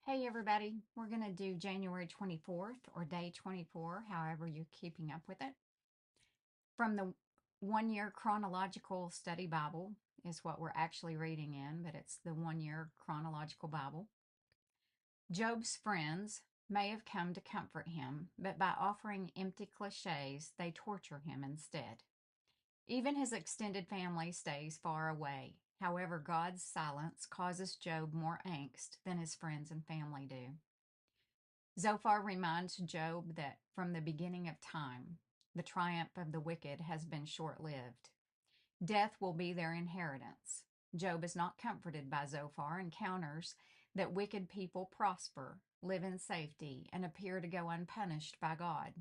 Hey everybody, we're going to do January 24th or day 24, however you're keeping up with it. From the 1 year chronological study Bible is what we're actually reading in, but it's the 1 year chronological Bible. Job's friends may have come to comfort him, but by offering empty cliches, they torture him instead. Even his extended family stays far away. However, God's silence causes Job more angst than his friends and family do. Zophar reminds Job that from the beginning of time, the triumph of the wicked has been short lived. Death will be their inheritance. Job is not comforted by Zophar and counters that wicked people prosper, live in safety, and appear to go unpunished by God.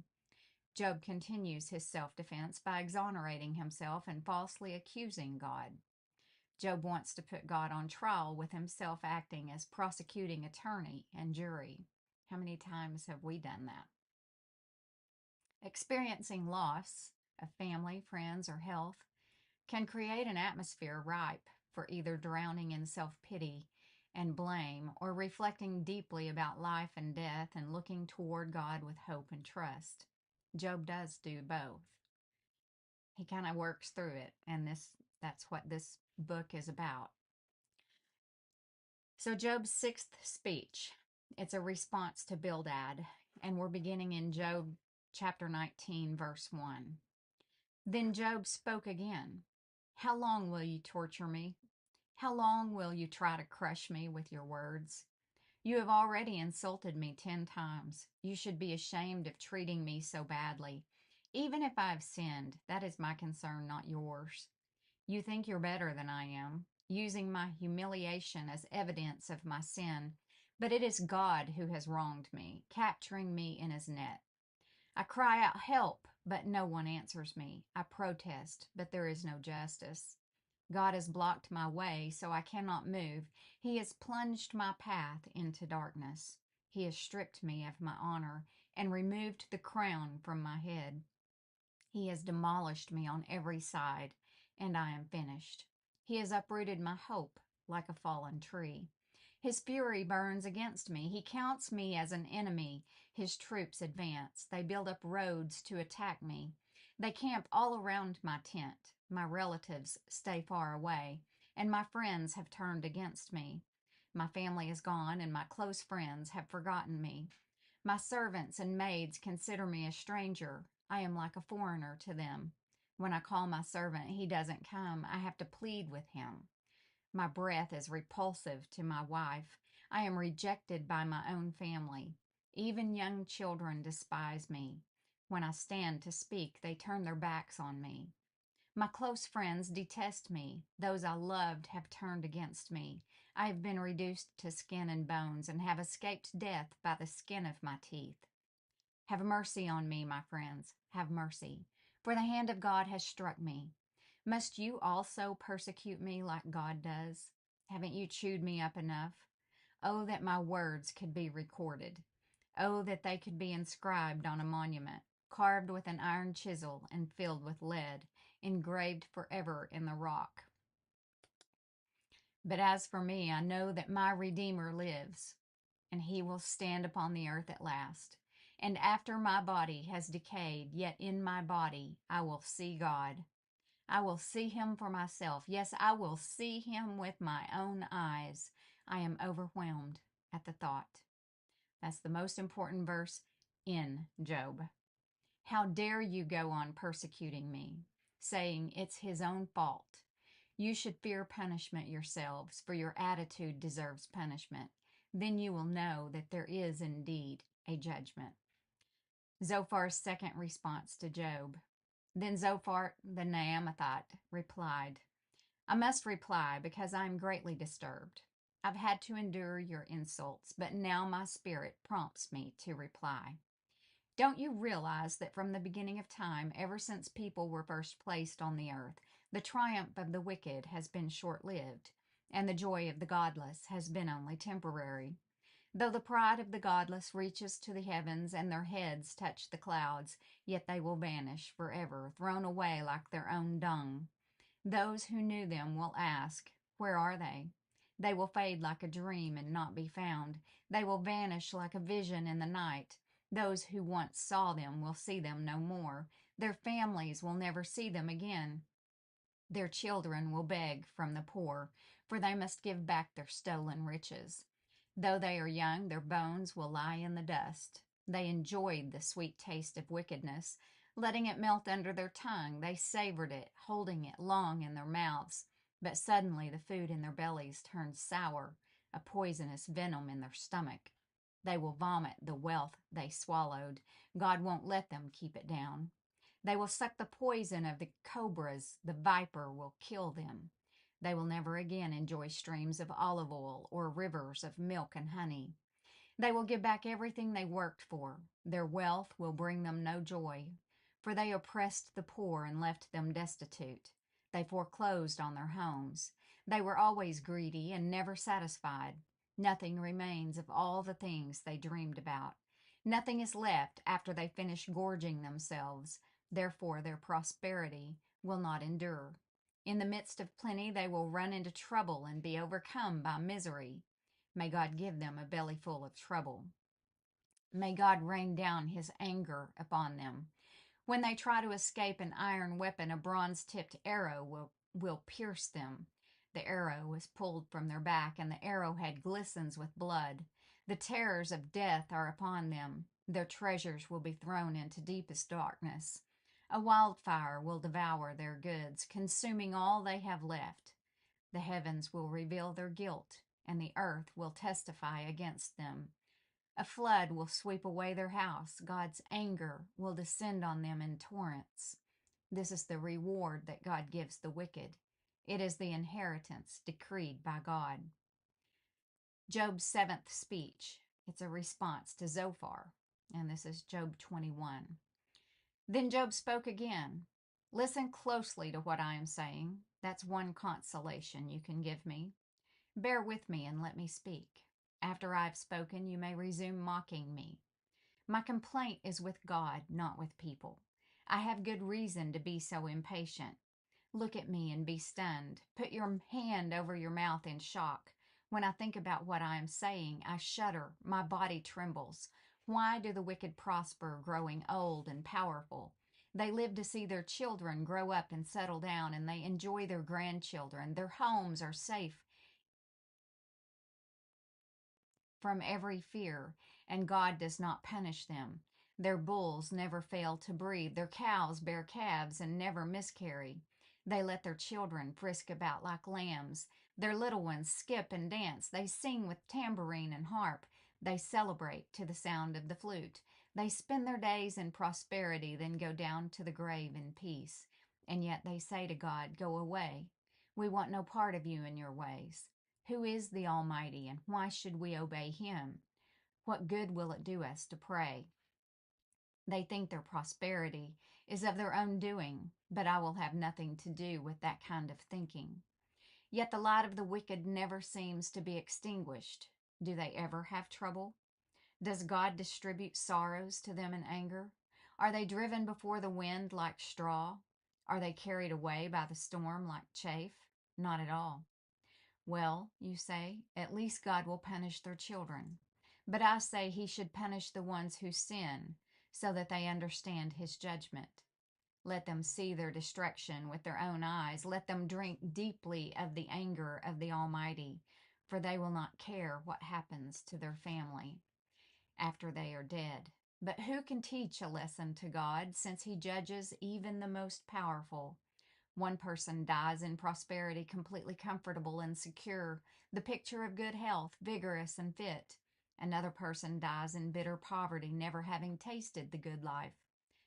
Job continues his self defense by exonerating himself and falsely accusing God. Job wants to put God on trial with himself acting as prosecuting attorney and jury. How many times have we done that? Experiencing loss of family, friends, or health can create an atmosphere ripe for either drowning in self-pity and blame or reflecting deeply about life and death and looking toward God with hope and trust. Job does do both. He kind of works through it, and that's what this book is about. So Job's sixth speech, it's a response to Bildad, and we're beginning in Job chapter 19, verse 1. Then Job spoke again. How long will you torture me? How long will you try to crush me with your words? You have already insulted me 10 times. You should be ashamed of treating me so badly. Even if I have sinned, that is my concern, not yours. You think you're better than I am, using my humiliation as evidence of my sin, but it is God who has wronged me, capturing me in his net. I cry out, help, but no one answers me. I protest, but there is no justice. God has blocked my way, so I cannot move. He has plunged my path into darkness. He has stripped me of my honor and removed the crown from my head. He has demolished me on every side, and I am finished. He has uprooted my hope like a fallen tree. His fury burns against me. He counts me as an enemy. His troops advance. They build up roads to attack me. They camp all around my tent. My relatives stay far away, and my friends have turned against me. My family is gone, and my close friends have forgotten me. My servants and maids consider me a stranger. I am like a foreigner to them. When I call my servant, he doesn't come. I have to plead with him. My breath is repulsive to my wife. I am rejected by my own family. Even young children despise me. When I stand to speak, they turn their backs on me. My close friends detest me. Those I loved have turned against me. I have been reduced to skin and bones and have escaped death by the skin of my teeth. Have mercy on me, my friends. Have mercy, for the hand of God has struck me. Must you also persecute me like God does? Haven't you chewed me up enough? Oh, that my words could be recorded. Oh, that they could be inscribed on a monument, carved with an iron chisel and filled with lead, engraved forever in the rock. But as for me, I know that my Redeemer lives, and he will stand upon the earth at last. And after my body has decayed, yet in my body I will see God. I will see him for myself. Yes, I will see him with my own eyes. I am overwhelmed at the thought. That's the most important verse in Job. How dare you go on persecuting me, saying it's his own fault. You should fear punishment yourselves, for your attitude deserves punishment. Then you will know that there is indeed a judgment. Zophar's second response to Job. Then Zophar the Naamathite replied, I must reply because I am greatly disturbed. I've had to endure your insults, but now my spirit prompts me to reply. Don't you realize that from the beginning of time, ever since people were first placed on the earth, the triumph of the wicked has been short-lived, and the joy of the godless has been only temporary? Though the pride of the godless reaches to the heavens and their heads touch the clouds, yet they will vanish forever, thrown away like their own dung. Those who knew them will ask, where are they? They will fade like a dream and not be found. They will vanish like a vision in the night. Those who once saw them will see them no more. Their families will never see them again. Their children will beg from the poor, for they must give back their stolen riches. Though they are young, their bones will lie in the dust. They enjoyed the sweet taste of wickedness, letting it melt under their tongue. They savored it, holding it long in their mouths. But suddenly the food in their bellies turned sour, a poisonous venom in their stomach. They will vomit the wealth they swallowed. God won't let them keep it down. They will suck the poison of the cobras. The viper will kill them. They will never again enjoy streams of olive oil or rivers of milk and honey. They will give back everything they worked for. Their wealth will bring them no joy, for they oppressed the poor and left them destitute. They foreclosed on their homes. They were always greedy and never satisfied. Nothing remains of all the things they dreamed about. Nothing is left after they finish gorging themselves. Therefore, their prosperity will not endure. In the midst of plenty, they will run into trouble and be overcome by misery. May God give them a belly full of trouble. May God rain down his anger upon them. When they try to escape an iron weapon, a bronze-tipped arrow will pierce them. The arrow is pulled from their back, and the arrowhead glistens with blood. The terrors of death are upon them. Their treasures will be thrown into deepest darkness. A wildfire will devour their goods, consuming all they have left. The heavens will reveal their guilt, and the earth will testify against them. A flood will sweep away their house. God's anger will descend on them in torrents. This is the reward that God gives the wicked. It is the inheritance decreed by God. Job's seventh speech. It's a response to Zophar, and this is Job 21. Then Job spoke again. Listen closely to what I am saying. That's one consolation you can give me. Bear with me and let me speak. After I have spoken, you may resume mocking me. My complaint is with God, not with people. I have good reason to be so impatient. Look at me and be stunned. Put your hand over your mouth in shock. When I think about what I am saying, I shudder. My body trembles. Why do the wicked prosper, growing old and powerful? They live to see their children grow up and settle down, and they enjoy their grandchildren. Their homes are safe from every fear, and God does not punish them. Their bulls never fail to breed. Their cows bear calves and never miscarry. They let their children frisk about like lambs. Their little ones skip and dance. They sing with tambourine and harp. They celebrate to the sound of the flute. They spend their days in prosperity, then go down to the grave in peace. And yet they say to God, "Go away. We want no part of you and your ways. Who is the Almighty, and why should we obey him? What good will it do us to pray?" They think their prosperity is of their own doing, but I will have nothing to do with that kind of thinking. Yet the light of the wicked never seems to be extinguished. Do they ever have trouble? Does God distribute sorrows to them in anger? Are they driven before the wind like straw? Are they carried away by the storm like chaff? Not at all. Well, you say, at least God will punish their children. But I say he should punish the ones who sin, so that they understand his judgment. Let them see their destruction with their own eyes. Let them drink deeply of the anger of the Almighty, for they will not care what happens to their family after they are dead. But who can teach a lesson to God, since he judges even the most powerful? One person dies in prosperity, completely comfortable and secure, the picture of good health, vigorous and fit. Another person dies in bitter poverty, never having tasted the good life.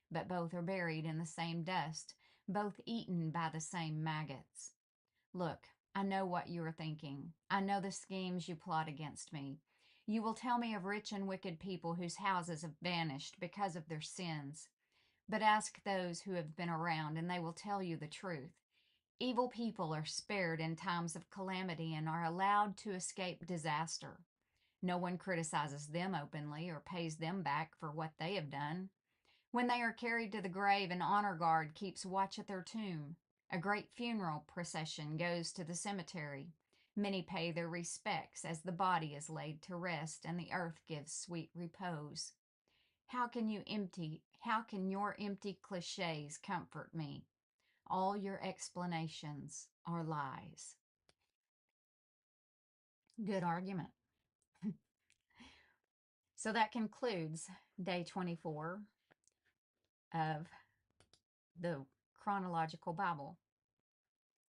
But both are buried in the same dust, both eaten by the same maggots. Look, I know what you are thinking. I know the schemes you plot against me. You will tell me of rich and wicked people whose houses have vanished because of their sins. But ask those who have been around, and they will tell you the truth. Evil people are spared in times of calamity and are allowed to escape disaster. No one criticizes them openly or pays them back for what they have done. When they are carried to the grave, an honor guard keeps watch at their tomb. A great funeral procession goes to the cemetery. Many pay their respects as the body is laid to rest and the earth gives sweet repose. How can your empty cliches comfort me? All your explanations are lies. Good argument. So that concludes day 24 of the Chronological Bible.